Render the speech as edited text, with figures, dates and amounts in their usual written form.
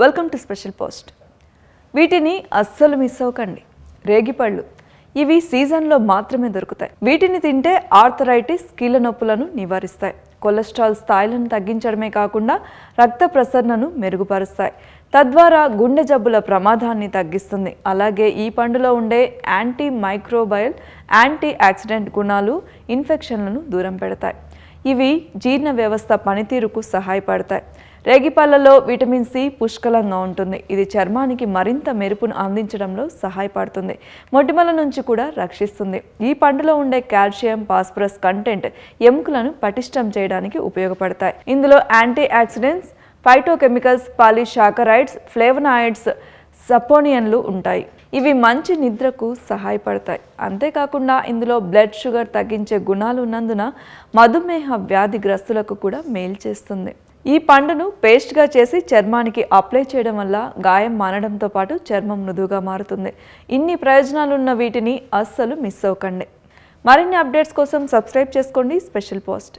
Welcome to special post. వీటిని అస్సలు miss అవ్వకండి. రేగిపళ్ళు ఇవి సీజన్లో మాత్రమే దొరుకుతాయి. వీటిని తింటే ఆర్థరైటిస్, కీళ్ళ నొప్పులను నివారిస్తాయి. కొలెస్ట్రాల్ స్థాయిలను తగ్గించడమే కాకుండా రక్త ప్రసరణను మెరుగుపరుస్తాయి. తద్వారా గుండె జబ్బుల ప్రమాదాన్ని తగ్గిస్తుంది. అలాగే ఈ పండులో ఉండే యాంటీ మైక్రోబయల్, యాంటీ ఆక్సిడెంట్ గుణాలు ఇన్ఫెక్షన్లను దూరం పెడతాయి. ఇవి జీర్ణ వ్యవస్థ పనితీరుకు సహాయపడతాయి. రేగిపళ్ళలో విటమిన్ సి పుష్కలంగా ఉంటుంది. ఇది చర్మానికి మరింత మెరుపును అందించడంలో సహాయపడుతుంది. మొటిమల నుంచి కూడా రక్షిస్తుంది. ఈ పండులో ఉండే కాల్షియం, ఫాస్ఫరస్ కంటెంట్ ఎముకలను పటిష్టం చేయడానికి ఉపయోగపడతాయి. ఇందులో antioxidants, phytochemicals, polysaccharides, flavonoids, సపోనియన్లు ఉంటాయి. ఇవి మంచి నిద్రకు సహాయపడతాయి. అంతేకాకుండా ఇందులో బ్లడ్ షుగర్ తగ్గించే గుణాలు ఉన్నందున మధుమేహ వ్యాధిగ్రస్తులకు కూడా మేలు చేస్తుంది. ఈ పండును పేస్ట్గా చేసి చర్మానికి అప్లై చేయడం వల్ల గాయం మానడంతో పాటు చర్మం మృదువుగా మారుతుంది. ఇన్ని ప్రయోజనాలున్న వీటిని అస్సలు మిస్ అవ్వకండి. మరిన్ని అప్డేట్స్ కోసం సబ్స్క్రైబ్ చేసుకోండి స్పెషల్ పోస్ట్.